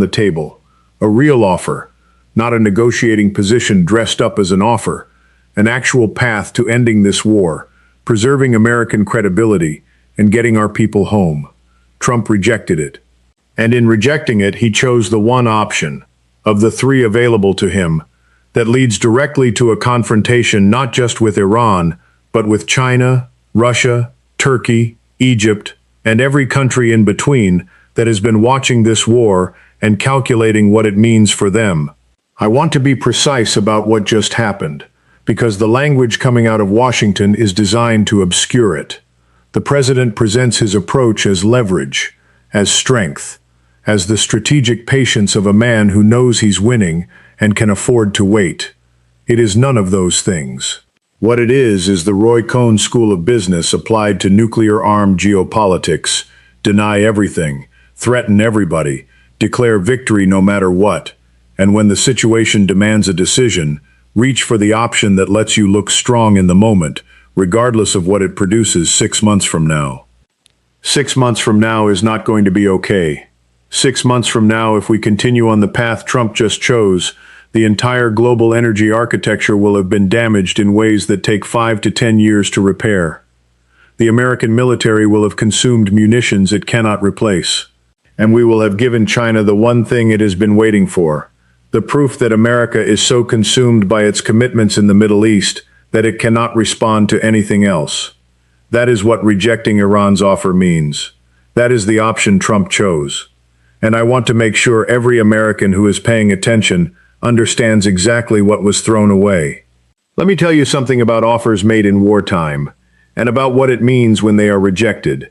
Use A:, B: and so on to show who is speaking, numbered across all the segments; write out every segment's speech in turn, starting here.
A: the table. A real offer, not a negotiating position dressed up as an offer. An actual path to ending this war, preserving American credibility, and getting our people home. Trump rejected it. And in rejecting it, he chose the one option, of the three available to him, that leads directly to a confrontation not just with Iran, but with China, Russia, Turkey, Egypt, and every country in between that has been watching this war and calculating what it means for them. I want to be precise about what just happened, because the language coming out of Washington is designed to obscure it. The president presents his approach as leverage, as strength, as the strategic patience of a man who knows he's winning and can afford to wait. It is none of those things. What it is the Roy Cohn School of Business applied to nuclear-armed geopolitics. Deny everything, threaten everybody, declare victory no matter what, and when the situation demands a decision, reach for the option that lets you look strong in the moment, regardless of what it produces 6 months from now. 6 months from now is not going to be okay. 6 months from now, if we continue on the path Trump just chose, the entire global energy architecture will have been damaged in ways that take 5 to 10 years to repair. The American military will have consumed munitions it cannot replace. And we will have given China the one thing it has been waiting for. The proof that America is so consumed by its commitments in the Middle East that it cannot respond to anything else. That is what rejecting Iran's offer means. That is the option Trump chose. And I want to make sure every American who is paying attention understands exactly what was thrown away. Let me tell you something about offers made in wartime, and about what it means when they are rejected.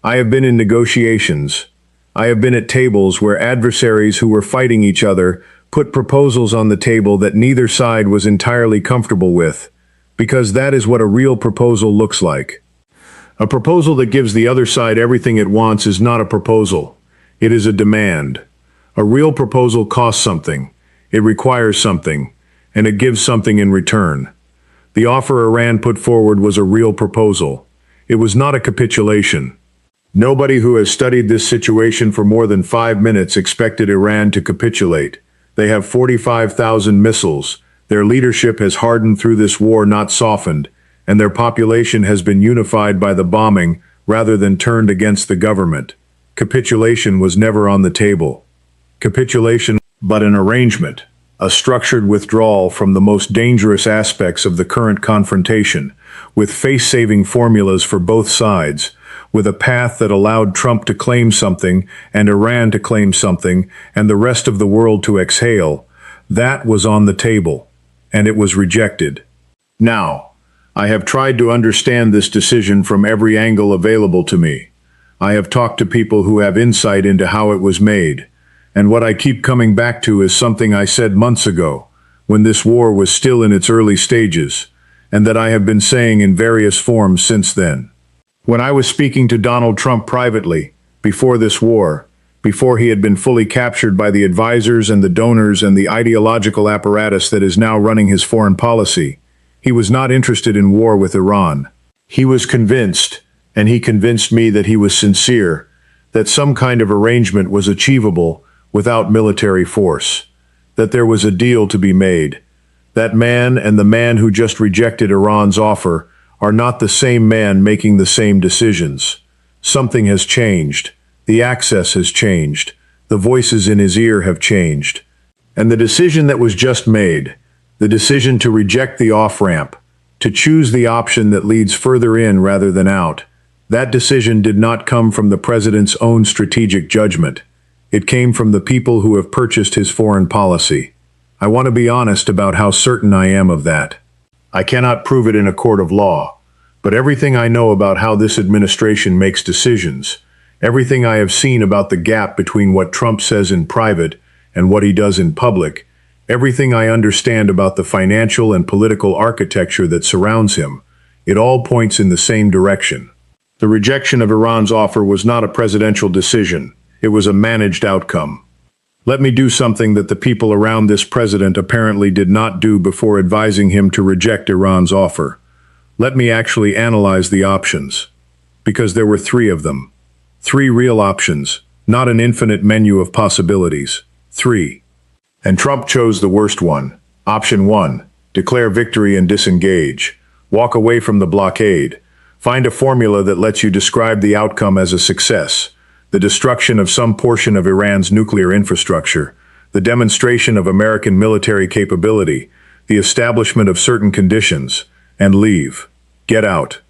A: I have been in negotiations. I have been at tables where adversaries who were fighting each other put proposals on the table that neither side was entirely comfortable with, because that is what a real proposal looks like. A proposal that gives the other side everything it wants is not a proposal. It is a demand. A real proposal costs something. It requires something, and it gives something in return. The offer Iran put forward was a real proposal. It was not a capitulation. Nobody who has studied this situation for more than 5 minutes expected Iran to capitulate. They have 45,000 missiles. Their leadership has hardened through this war, not softened, and their population has been unified by the bombing rather than turned against the government. Capitulation was never on the table. Capitulation, but an arrangement, a structured withdrawal from the most dangerous aspects of the current confrontation, with face-saving formulas for both sides, with a path that allowed Trump to claim something and Iran to claim something and the rest of the world to exhale. That was on the table, and it was rejected. Now, I have tried to understand this decision from every angle available to me. I have talked to people who have insight into how it was made, and what I keep coming back to is something I said months ago, when this war was still in its early stages, and that I have been saying in various forms since then. When I was speaking to Donald Trump privately, before this war, before he had been fully captured by the advisors and the donors and the ideological apparatus that is now running his foreign policy, he was not interested in war with Iran. He was convinced, and he convinced me that he was sincere, that some kind of arrangement was achievable without military force, that there was a deal to be made. That man and the man who just rejected Iran's offer are not the same man making the same decisions. Something has changed. The access has changed. The voices in his ear have changed. And the decision that was just made, the decision to reject the off-ramp, to choose the option that leads further in rather than out, that decision did not come from the president's own strategic judgment. It came from the people who have purchased his foreign policy. I want to be honest about how certain I am of that. I cannot prove it in a court of law, but everything I know about how this administration makes decisions, everything I have seen about the gap between what Trump says in private and what he does in public, everything I understand about the financial and political architecture that surrounds him, it all points in the same direction. The rejection of Iran's offer was not a presidential decision. It was a managed outcome. Let me do something that the people around this president apparently did not do before advising him to reject Iran's offer. Let me actually analyze the options. Because there were 3 of them. 3 real options, not an infinite menu of possibilities. 3. And Trump chose the worst one. Option 1. Declare victory and disengage. Walk away from the blockade. Find a formula that lets you describe the outcome as a success. The destruction of some portion of Iran's nuclear infrastructure, the demonstration of American military capability, the establishment of certain conditions, and leave. Get out.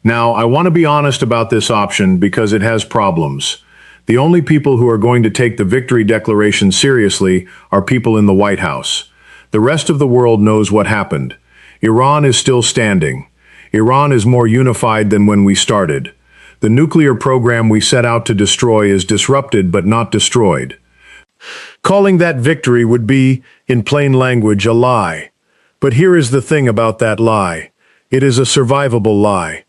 A: Now, I want to be honest about this option because it has problems. The only people who are going to take the victory declaration seriously are people in the White House. The rest of the world knows what happened. Iran is still standing. Iran is more unified than when we started. The nuclear program we set out to destroy is disrupted but not destroyed. Calling that victory would be, in plain language, a lie. But here is the thing about that lie. It is a survivable lie.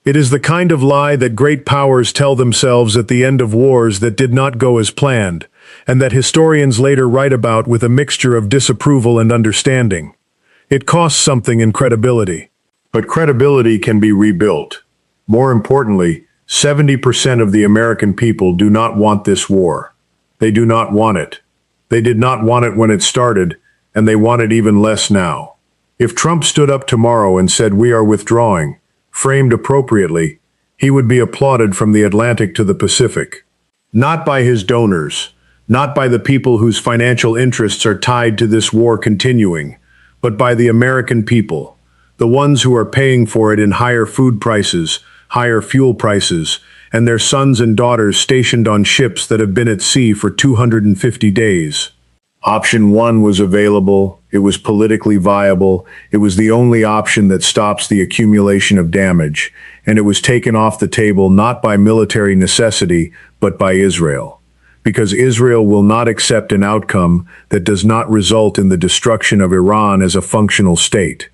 A: It is the kind of lie that great powers tell themselves at the end of wars that did not go as planned, and that historians later write about with a mixture of disapproval and understanding. It costs something in credibility. But credibility can be rebuilt. More importantly, 70% of the American people do not want this war. They do not want it. They did not want it when it started, and they want it even less now. If Trump stood up tomorrow and said we are withdrawing, framed appropriately, he would be applauded from the Atlantic to the Pacific. Not by his donors, not by the people whose financial interests are tied to this war continuing, but by the American people, the ones who are paying for it in higher food prices, higher fuel prices, and their sons and daughters stationed on ships that have been at sea for 250 days. Option 1 was available, it was politically viable, it was the only option that stops the accumulation of damage, and it was taken off the table not by military necessity, but by Israel. Because Israel will not accept an outcome that does not result in the destruction of Iran as a functional state.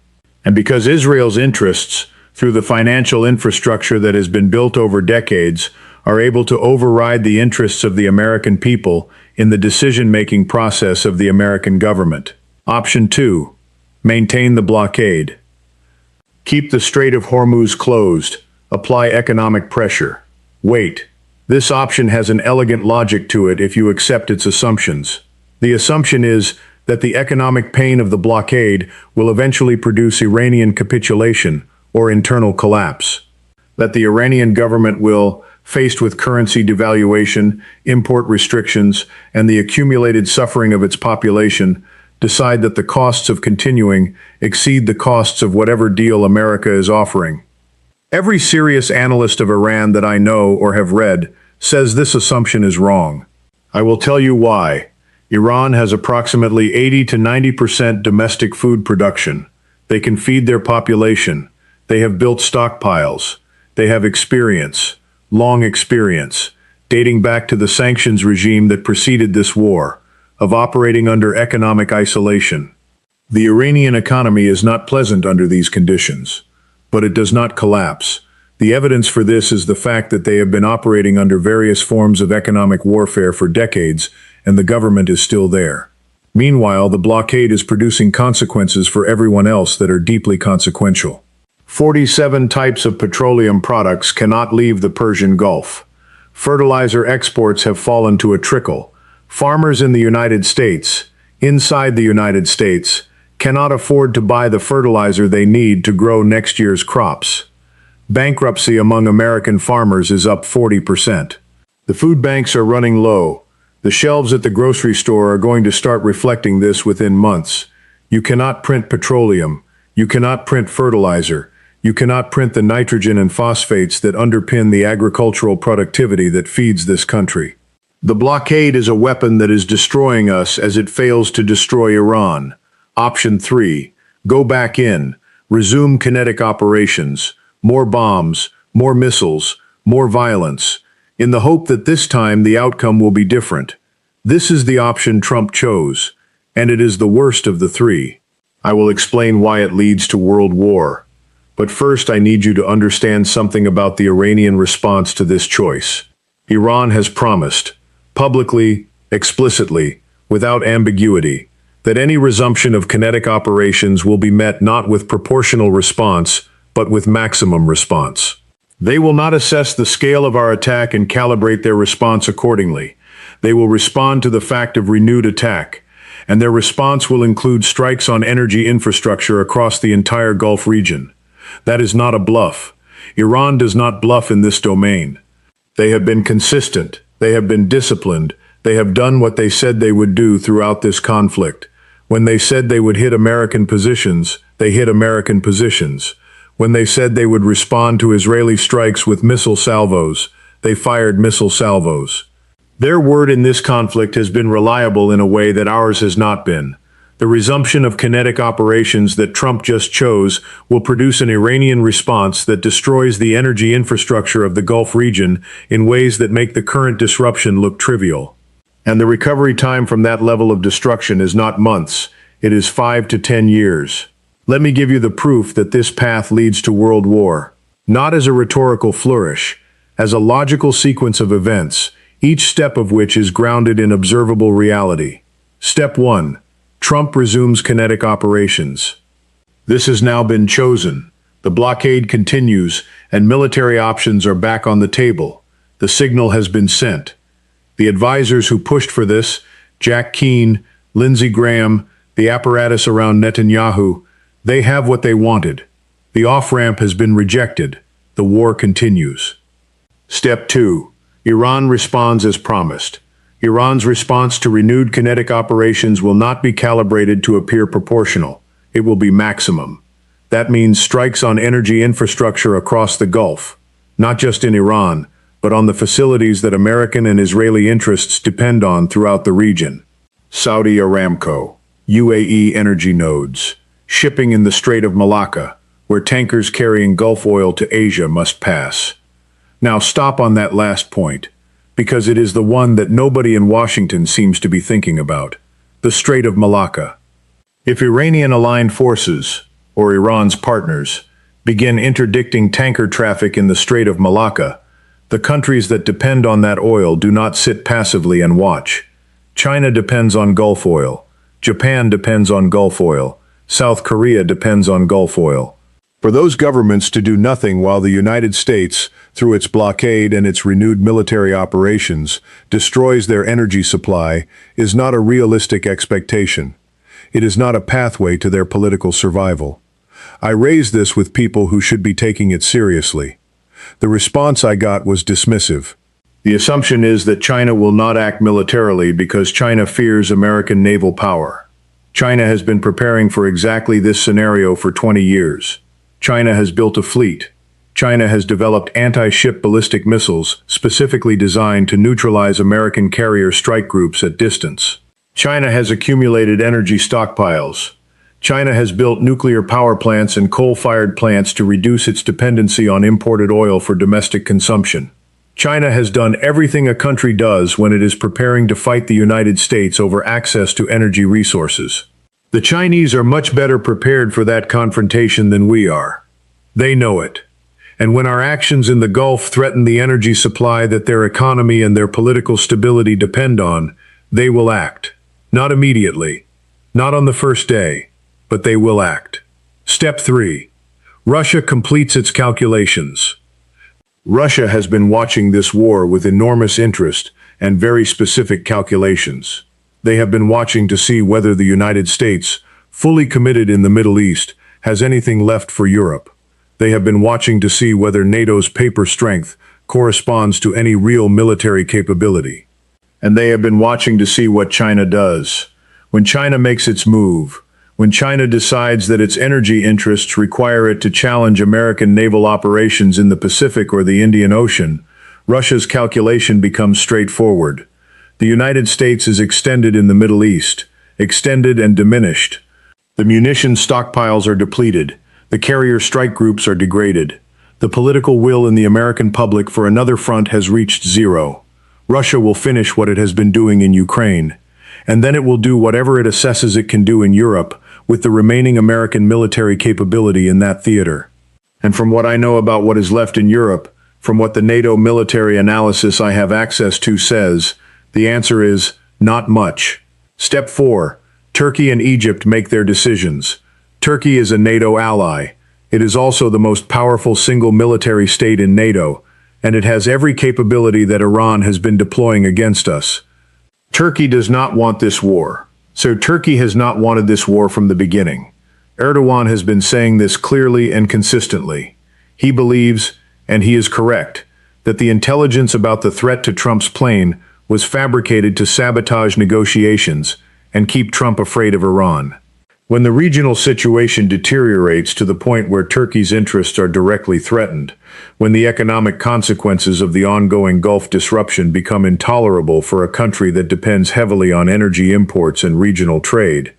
A: And because Israel's interests, through the financial infrastructure that has been built over decades, are able to override the interests of the American people in the decision-making process of the American government. Option 2. Maintain the blockade. Keep the Strait of Hormuz closed. Apply economic pressure. Wait. This option has an elegant logic to it if you accept its assumptions. The assumption is that the economic pain of the blockade will eventually produce Iranian capitulation or internal collapse. That the Iranian government will, faced with currency devaluation, import restrictions, and the accumulated suffering of its population, decide that the costs of continuing exceed the costs of whatever deal America is offering. Every serious analyst of Iran that I know or have read says this assumption is wrong. I will tell you why. Iran has approximately 80 to 90% domestic food production. They can feed their population. They have built stockpiles. They have experience, long experience, dating back to the sanctions regime that preceded this war, of operating under economic isolation. The Iranian economy is not pleasant under these conditions, but it does not collapse. The evidence for this is the fact that they have been operating under various forms of economic warfare for decades, and the government is still there. Meanwhile, the blockade is producing consequences for everyone else that are deeply consequential. 47 types of petroleum products cannot leave the Persian Gulf. Fertilizer exports have fallen to a trickle. Farmers in the United States, inside the United States, cannot afford to buy the fertilizer they need to grow next year's crops. Bankruptcy among American farmers is up 40%. The food banks are running low. The shelves at the grocery store are going to start reflecting this within months. You cannot print petroleum. You cannot print fertilizer. You cannot print the nitrogen and phosphates that underpin the agricultural productivity that feeds this country. The blockade is a weapon that is destroying us as it fails to destroy Iran. Option 3. Go back in. Resume kinetic operations. More bombs, more missiles, more violence, in the hope that this time the outcome will be different. This is the option Trump chose, and it is the worst of the three. I will explain why it leads to world war. But first I need you to understand something about the Iranian response to this choice. Iran has promised, publicly, explicitly, without ambiguity, that any resumption of kinetic operations will be met not with proportional response, but with maximum response. They will not assess the scale of our attack and calibrate their response accordingly. They will respond to the fact of renewed attack, and their response will include strikes on energy infrastructure across the entire Gulf region. That is not a bluff. Iran does not bluff in this domain. They have been consistent. They have been disciplined. They have done what they said they would do throughout this conflict. When they said they would hit American positions, they hit American positions. When they said they would respond to Israeli strikes with missile salvos, they fired missile salvos. Their word in this conflict has been reliable in a way that ours has not been. The resumption of kinetic operations that Trump just chose will produce an Iranian response that destroys the energy infrastructure of the Gulf region in ways that make the current disruption look trivial. And the recovery time from that level of destruction is not months, it is 5 to 10 years. Let me give you the proof that this path leads to world war. Not as a rhetorical flourish, as a logical sequence of events, each step of which is grounded in observable reality. Step 1. Trump resumes kinetic operations. This has now been chosen. The blockade continues, and military options are back on the table. The signal has been sent. The advisors who pushed for this, Jack Keane, Lindsey Graham, the apparatus around Netanyahu, they have what they wanted. The off-ramp has been rejected. The war continues. Step 2. Iran responds as promised. Iran's response to renewed kinetic operations will not be calibrated to appear proportional. It will be maximum. That means strikes on energy infrastructure across the Gulf, not just in Iran, but on the facilities that American and Israeli interests depend on throughout the region. Saudi Aramco, UAE energy nodes, shipping in the Strait of Malacca, where tankers carrying Gulf oil to Asia must pass. Now stop on that last point, because it is the one that nobody in Washington seems to be thinking about. The Strait of Malacca. If Iranian-aligned forces, or Iran's partners, begin interdicting tanker traffic in the Strait of Malacca, the countries that depend on that oil do not sit passively and watch. China depends on Gulf oil. Japan depends on Gulf oil. South Korea depends on Gulf oil. For those governments to do nothing while the United States, through its blockade and its renewed military operations, destroys their energy supply is not a realistic expectation. It is not a pathway to their political survival. I raise this with people who should be taking it seriously. The response I got was dismissive. The assumption is that China will not act militarily because China fears American naval power. China has been preparing for exactly this scenario for 20 years. China has built a fleet. China has developed anti-ship ballistic missiles specifically designed to neutralize American carrier strike groups at distance. China has accumulated energy stockpiles. China has built nuclear power plants and coal-fired plants to reduce its dependency on imported oil for domestic consumption. China has done everything a country does when it is preparing to fight the United States over access to energy resources. The Chinese are much better prepared for that confrontation than we are. They know it. And when our actions in the Gulf threaten the energy supply that their economy and their political stability depend on, they will act. Not immediately, not on the first day, but they will act. Step 3. Russia completes its calculations. Russia has been watching this war with enormous interest and very specific calculations. They have been watching to see whether the United States, fully committed in the Middle East, has anything left for Europe. They have been watching to see whether NATO's paper strength corresponds to any real military capability. And they have been watching to see what China does. When China makes its move, when China decides that its energy interests require it to challenge American naval operations in the Pacific or the Indian Ocean, Russia's calculation becomes straightforward. The United States is extended in the Middle East, extended and diminished. The munitions stockpiles are depleted. The carrier strike groups are degraded. The political will in the American public for another front has reached zero. Russia will finish what it has been doing in Ukraine, and then it will do whatever it assesses it can do in Europe with the remaining American military capability in that theater. And from what I know about what is left in Europe, from what the NATO military analysis I have access to says, the answer is not much. Step 4. Turkey and Egypt make their decisions. Turkey is a NATO ally. It is also the most powerful single military state in NATO, and it has every capability that Iran has been deploying against us. Turkey does not want this war. So Turkey has not wanted this war from the beginning. Erdogan has been saying this clearly and consistently. He believes, and he is correct, that the intelligence about the threat to Trump's plane was fabricated to sabotage negotiations and keep Trump afraid of Iran. When the regional situation deteriorates to the point where Turkey's interests are directly threatened, when the economic consequences of the ongoing Gulf disruption become intolerable for a country that depends heavily on energy imports and regional trade,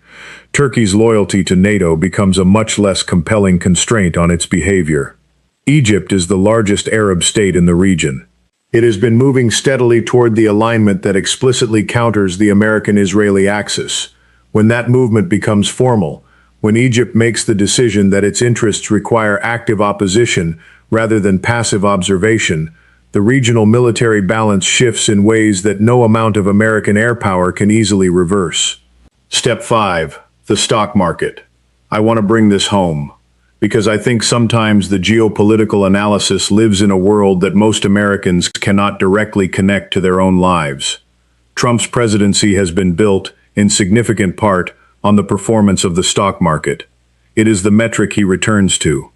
A: Turkey's loyalty to NATO becomes a much less compelling constraint on its behavior. Egypt is the largest Arab state in the region. It has been moving steadily toward the alignment that explicitly counters the American-Israeli axis. When that movement becomes formal, when Egypt makes the decision that its interests require active opposition rather than passive observation, the regional military balance shifts in ways that no amount of American air power can easily reverse. Step 5. The stock market. I want to bring this home, because I think sometimes the geopolitical analysis lives in a world that most Americans cannot directly connect to their own lives. Trump's presidency has been built, in significant part, on the performance of the stock market. It is the metric he returns to.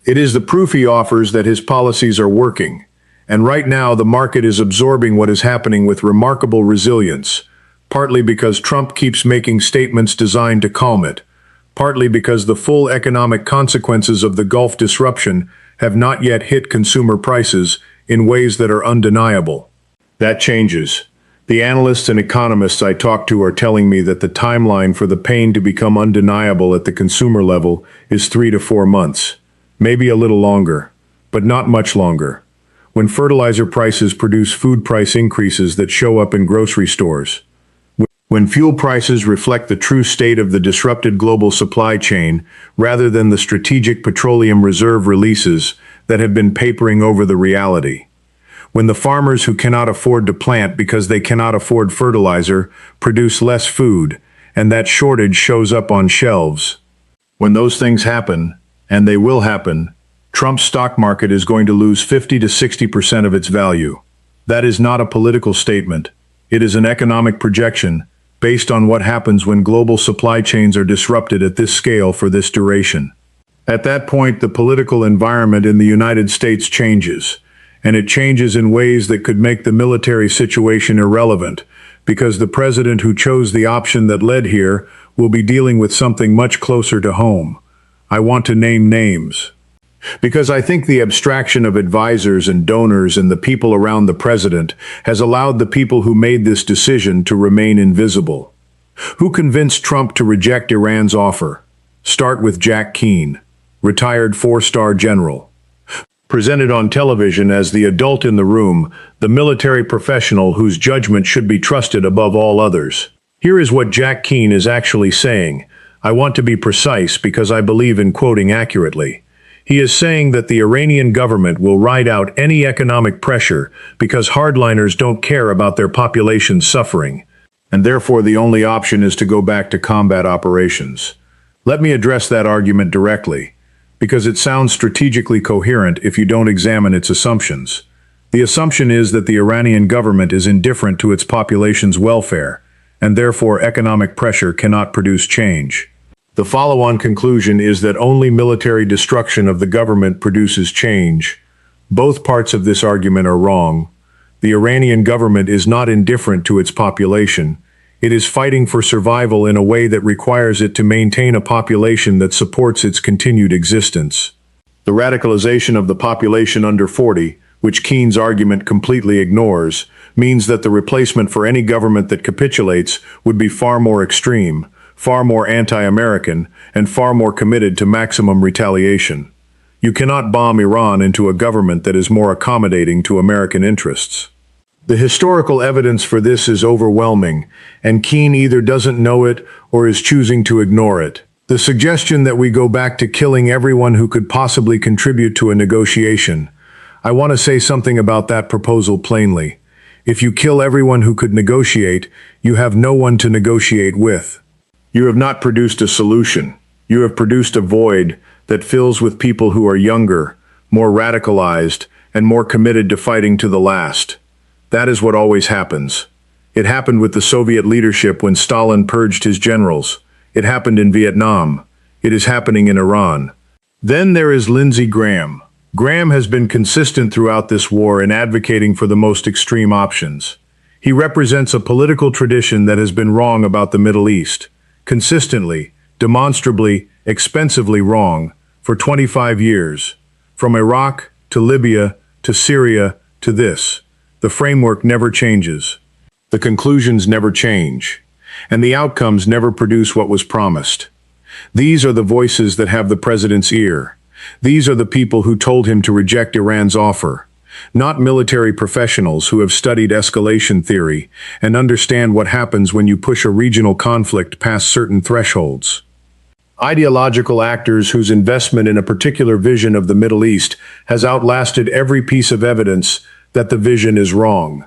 A: It is the proof he offers that his policies are working, and right now the market is absorbing what is happening with remarkable resilience, partly because Trump keeps making statements designed to calm it, partly because the full economic consequences of the Gulf disruption have not yet hit consumer prices in ways that are undeniable. That changes. The analysts and economists I talk to are telling me that the timeline for the pain to become undeniable at the consumer level is 3 to 4 months, maybe a little longer, but not much longer. When fertilizer prices produce food price increases that show up in grocery stores, when fuel prices reflect the true state of the disrupted global supply chain rather than the strategic petroleum reserve releases that have been papering over the reality. When the farmers who cannot afford to plant because they cannot afford fertilizer produce less food, and that shortage shows up on shelves. When those things happen, and they will happen, Trump's stock market is going to lose 50 to 60% of its value. That is not a political statement. It is an economic projection based on what happens when global supply chains are disrupted at this scale for this duration. At that point, the political environment in the United States changes. And it changes in ways that could make the military situation irrelevant, because the president who chose the option that led here will be dealing with something much closer to home. I want to name names. Because I think the abstraction of advisors and donors and the people around the president has allowed the people who made this decision to remain invisible. Who convinced Trump to reject Iran's offer? Start with Jack Keane, retired 4-star general. Presented on television as the adult in the room, the military professional whose judgment should be trusted above all others. Here is what Jack Keane is actually saying. I want to be precise because I believe in quoting accurately. He is saying that the Iranian government will ride out any economic pressure because hardliners don't care about their population's suffering, and therefore the only option is to go back to combat operations. Let me address that argument directly, because it sounds strategically coherent if you don't examine its assumptions. The assumption is that the Iranian government is indifferent to its population's welfare, and therefore economic pressure cannot produce change. The follow-on conclusion is that only military destruction of the government produces change. Both parts of this argument are wrong. The Iranian government is not indifferent to its population. It is fighting for survival in a way that requires it to maintain a population that supports its continued existence. The radicalization of the population under 40, which Keane's argument completely ignores, means that the replacement for any government that capitulates would be far more extreme, far more anti-American, and far more committed to maximum retaliation. You cannot bomb Iran into a government that is more accommodating to American interests. The historical evidence for this is overwhelming, and Keane either doesn't know it or is choosing to ignore it. The suggestion that we go back to killing everyone who could possibly contribute to a negotiation. I want to say something about that proposal plainly. If you kill everyone who could negotiate, you have no one to negotiate with. You have not produced a solution. You have produced a void that fills with people who are younger, more radicalized, and more committed to fighting to the last. That is what always happens. It happened with the Soviet leadership when Stalin purged his generals. It happened in Vietnam. It is happening in Iran. Then there is Lindsey Graham. Graham has been consistent throughout this war in advocating for the most extreme options. He represents a political tradition that has been wrong about the Middle East. Consistently, demonstrably, expensively wrong for 25 years. From Iraq to Libya to Syria to this. The framework never changes. The conclusions never change. And the outcomes never produce what was promised. These are the voices that have the president's ear. These are the people who told him to reject Iran's offer. Not military professionals who have studied escalation theory and understand what happens when you push a regional conflict past certain thresholds. Ideological actors whose investment in a particular vision of the Middle East has outlasted every piece of evidence that the vision is wrong.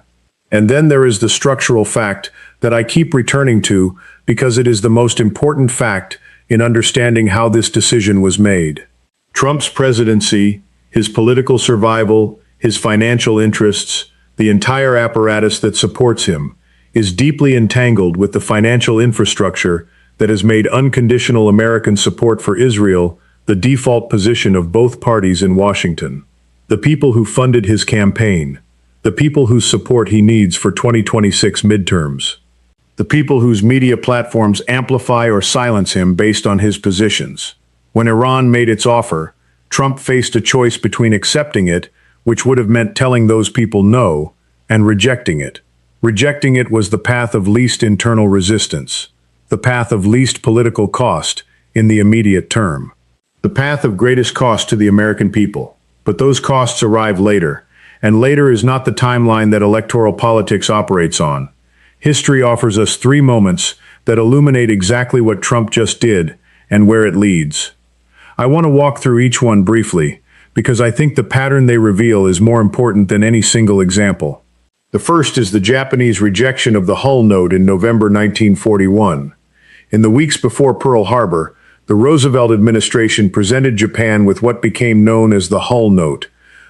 A: And then there is the structural fact that I keep returning to because it is the most important fact in understanding how this decision was made. Trump's presidency, his political survival, his financial interests, the entire apparatus that supports him, is deeply entangled with the financial infrastructure that has made unconditional American support for Israel the default position of both parties in Washington. The people who funded his campaign, the people whose support he needs for 2026 midterms, the people whose media platforms amplify or silence him based on his positions. When Iran made its offer, Trump faced a choice between accepting it, which would have meant telling those people no, and rejecting it. Rejecting it was the path of least internal resistance, the path of least political cost in the immediate term, the path of greatest cost to the American people. But those costs arrive later, and later is not the timeline that electoral politics operates on. History offers us 3 moments that illuminate exactly what Trump just did and where it leads. I want to walk through each one briefly, because I think the pattern they reveal is more important than any single example. The first is the Japanese rejection of the Hull Note in November 1941. In the weeks before Pearl Harbor, the Roosevelt administration presented Japan with what became known as the Hull Note,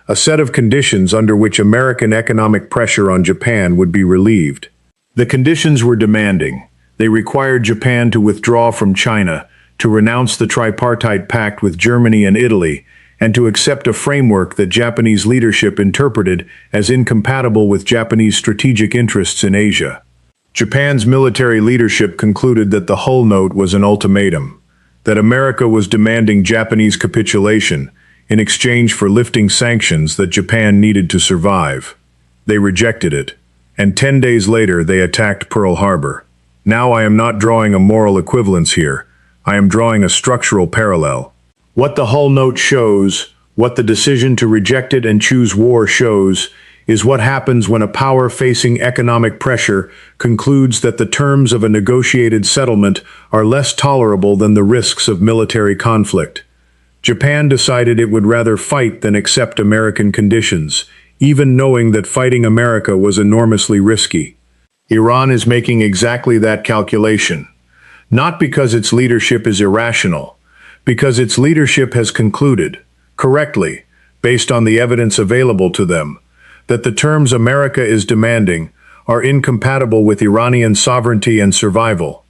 A: a set of conditions under which American economic pressure on Japan would be relieved. The conditions were demanding. They required Japan to withdraw from China, to renounce the tripartite pact with Germany and Italy, and to accept a framework that Japanese leadership interpreted as incompatible with Japanese strategic interests in Asia. Japan's military leadership concluded that the Hull Note was an ultimatum, that America was demanding Japanese capitulation in exchange for lifting sanctions that Japan needed to survive. They rejected it, and 10 days later they attacked Pearl Harbor. Now I am not drawing a moral equivalence here. I am drawing a structural parallel. What the Hull Note shows, what the decision to reject it and choose war shows, is what happens when a power facing economic pressure concludes that the terms of a negotiated settlement are less tolerable than the risks of military conflict. Japan decided it would rather fight than accept American conditions, even knowing that fighting America was enormously risky. Iran is making exactly that calculation. Not because its leadership is irrational, because its leadership has concluded, correctly, based on the evidence available to them, that the terms America is demanding are incompatible with Iranian sovereignty and survival,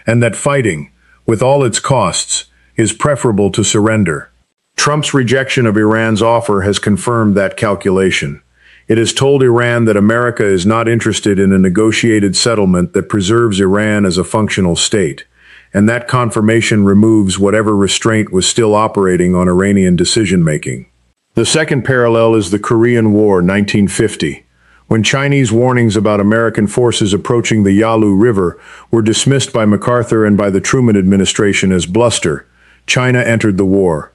A: and that fighting, with all its costs, is preferable to surrender. Trump's rejection of Iran's offer has confirmed that calculation. It has told Iran that America is not interested in a negotiated settlement that preserves Iran as a functional state, and that confirmation removes whatever restraint was still operating on Iranian decision-making. The second parallel is the Korean War, 1950, when Chinese warnings about American forces approaching the Yalu River were dismissed by MacArthur and by the Truman administration as bluster. China entered the war.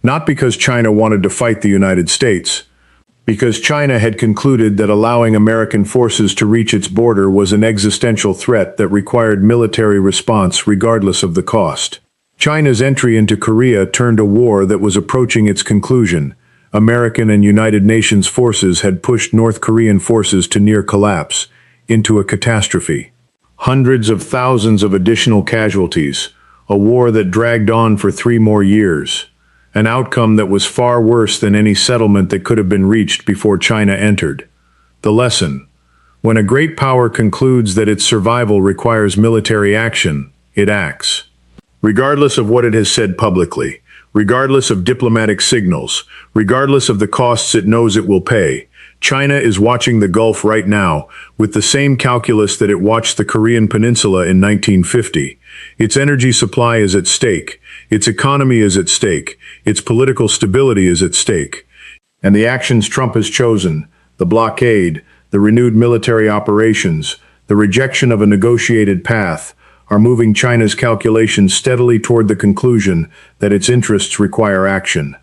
A: Not because China wanted to fight the United States, because China had concluded that allowing American forces to reach its border was an existential threat that required military response regardless of the cost. China's entry into Korea turned a war that was approaching its conclusion. American and United Nations forces had pushed North Korean forces to near collapse, into a catastrophe. Hundreds of thousands of additional casualties, a war that dragged on for 3 more years, an outcome that was far worse than any settlement that could have been reached before China entered. The lesson: when a great power concludes that its survival requires military action, it acts. Regardless of what it has said publicly, regardless of diplomatic signals, regardless of the costs it knows it will pay, China is watching the Gulf right now with the same calculus that it watched the Korean Peninsula in 1950. Its energy supply is at stake, its economy is at stake, its political stability is at stake. And the actions Trump has chosen, the blockade, the renewed military operations, the rejection of a negotiated path, are moving China's calculations steadily toward the conclusion that its interests require action.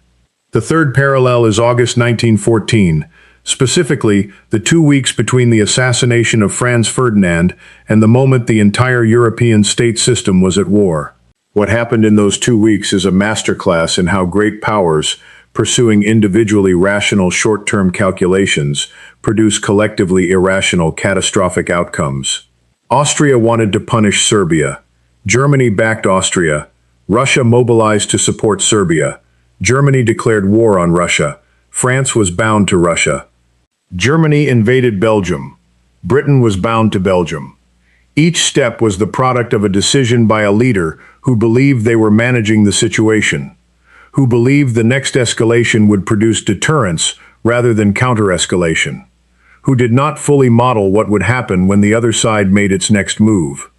A: The third parallel is August 1914, specifically the 2 weeks between the assassination of Franz Ferdinand and the moment the entire European state system was at war. What happened in those 2 weeks is a masterclass in how great powers, pursuing individually rational short-term calculations, produce collectively irrational catastrophic outcomes. Austria wanted to punish Serbia. Germany backed Austria. Russia mobilized to support Serbia. Germany declared war on Russia. France was bound to Russia. Germany invaded Belgium. Britain was bound to Belgium. Each step was the product of a decision by a leader who believed they were managing the situation, who believed the next escalation would produce deterrence rather than counter-escalation, who did not fully model what would happen when the other side made its next move.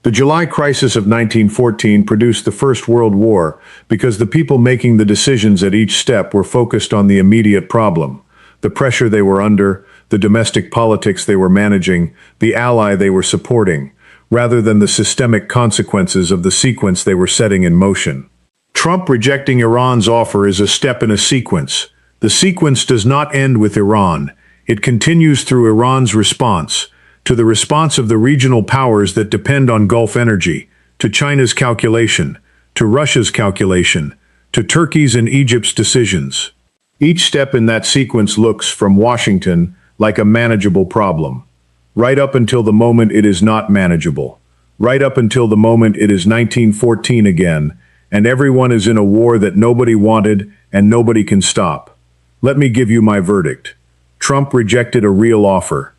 A: The July crisis of 1914 produced the First World War because the people making the decisions at each step were focused on the immediate problem, the pressure they were under, the domestic politics they were managing, the ally they were supporting, rather than the systemic consequences of the sequence they were setting in motion. Trump rejecting Iran's offer is a step in a sequence. The sequence does not end with Iran. It continues through Iran's response, to the response of the regional powers that depend on Gulf energy, to China's calculation, to Russia's calculation, to Turkey's and Egypt's decisions. Each step in that sequence looks, from Washington, like a manageable problem, right up until the moment it is not manageable, right up until the moment it is 1914 again, and everyone is in a war that nobody wanted and nobody can stop. Let me give you my verdict. Trump rejected a real offer.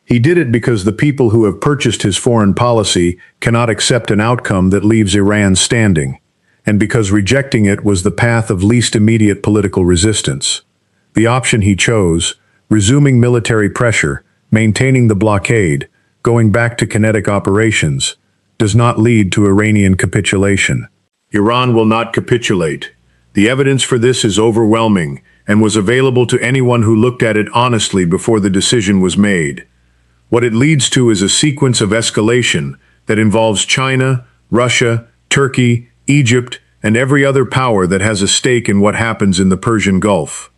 A: He did it because the people who have purchased his foreign policy cannot accept an outcome that leaves Iran standing, and because rejecting it was the path of least immediate political resistance. The option he chose, resuming military pressure, maintaining the blockade, going back to kinetic operations, does not lead to Iranian capitulation. Iran will not capitulate. The evidence for this is overwhelming and was available to anyone who looked at it honestly before the decision was made. What it leads to is a sequence of escalation that involves China, Russia, Turkey, Egypt, and every other power that has a stake in what happens in the Persian Gulf.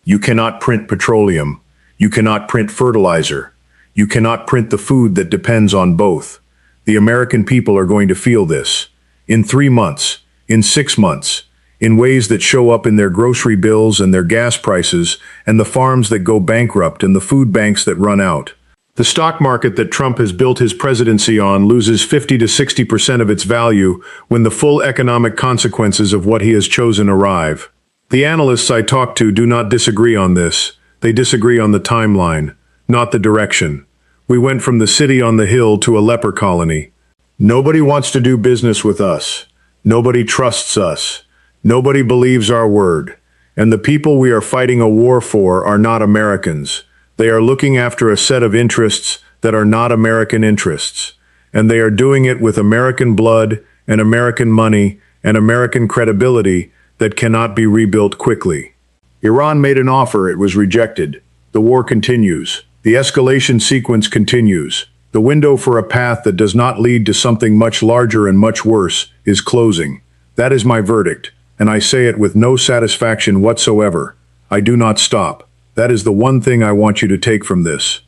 A: You cannot print petroleum. You cannot print fertilizer. You cannot print the food that depends on both. The American people are going to feel this. In 3 months, in 6 months, in ways that show up in their grocery bills and their gas prices, and the farms that go bankrupt and the food banks that run out. The stock market that Trump has built his presidency on loses 50 to 60% of its value when the full economic consequences of what he has chosen arrive. The analysts I talk to do not disagree on this. They disagree on the timeline, not the direction. We went from the city on the hill to a leper colony. Nobody wants to do business with us. Nobody trusts us. Nobody believes our word. And the people we are fighting a war for are not Americans. They are looking after a set of interests that are not American interests. And they are doing it with American blood and American money and American credibility that cannot be rebuilt quickly. Iran made an offer, it was rejected. The war continues. The escalation sequence continues. The window for a path that does not lead to something much larger and much worse is closing. That is my verdict, and I say it with no satisfaction whatsoever. I do not stop. That is the one thing I want you to take from this.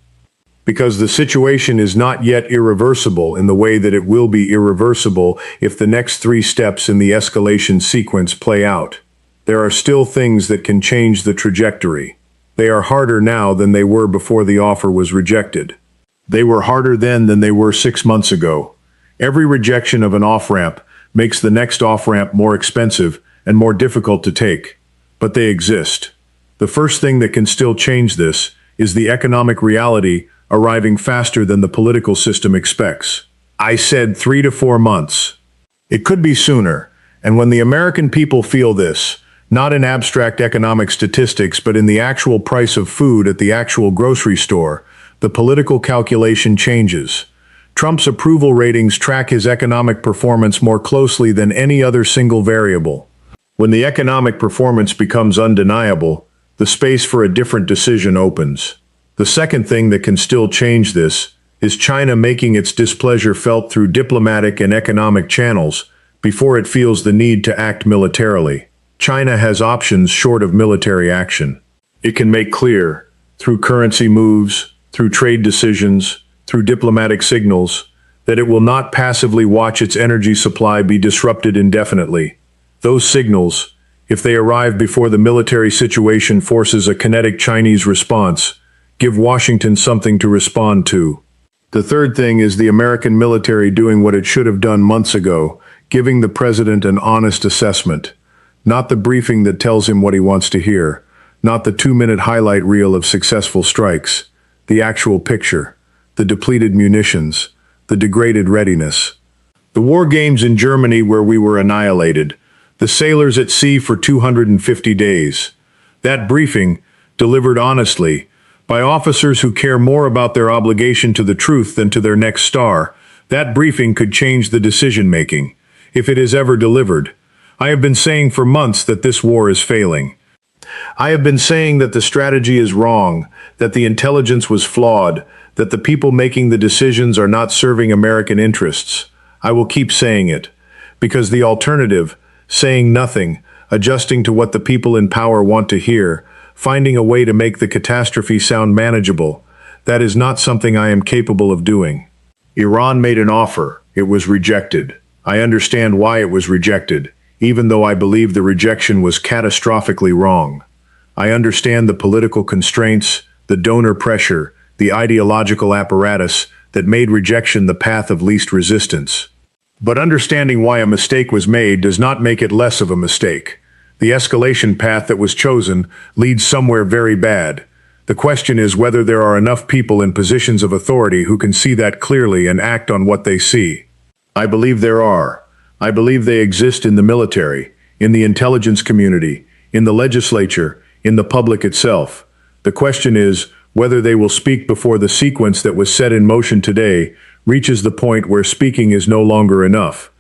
A: Because the situation is not yet irreversible in the way that it will be irreversible if the next 3 steps in the escalation sequence play out. There are still things that can change the trajectory. They are harder now than they were before the offer was rejected. They were harder then than they were 6 months ago. Every rejection of an off-ramp makes the next off-ramp more expensive and more difficult to take. But they exist. The first thing that can still change this is the economic reality arriving faster than the political system expects. I said 3 to 4 months. It could be sooner, and when the American people feel this, not in abstract economic statistics but in the actual price of food at the actual grocery store, the political calculation changes. Trump's approval ratings track his economic performance more closely than any other single variable. When the economic performance becomes undeniable, the space for a different decision opens. The second thing that can still change this is China making its displeasure felt through diplomatic and economic channels before it feels the need to act militarily. China has options short of military action. It can make clear, through currency moves, through trade decisions, through diplomatic signals, that it will not passively watch its energy supply be disrupted indefinitely. Those signals, if they arrive before the military situation forces a kinetic Chinese response, give Washington something to respond to. The third thing is the American military doing what it should have done months ago, giving the president an honest assessment. Not the briefing that tells him what he wants to hear, not the 2-minute highlight reel of successful strikes, the actual picture, the depleted munitions, the degraded readiness. The war games in Germany where we were annihilated, the sailors at sea for 250 days. That briefing, delivered honestly, by officers who care more about their obligation to the truth than to their next star, that briefing could change the decision-making, if it is ever delivered. I have been saying for months that this war is failing. I have been saying that the strategy is wrong, that the intelligence was flawed, that the people making the decisions are not serving American interests. I will keep saying it, because the alternative, saying nothing, adjusting to what the people in power want to hear, finding a way to make the catastrophe sound manageable, that is not something I am capable of doing. Iran made an offer. It was rejected. I understand why it was rejected, even though I believe the rejection was catastrophically wrong. I understand the political constraints, the donor pressure, the ideological apparatus that made rejection the path of least resistance. But understanding why a mistake was made does not make it less of a mistake. The escalation path that was chosen leads somewhere very bad. The question is whether there are enough people in positions of authority who can see that clearly and act on what they see. I believe there are. I believe they exist in the military, in the intelligence community, in the legislature, in the public itself. The question is whether they will speak before the sequence that was set in motion today reaches the point where speaking is no longer enough.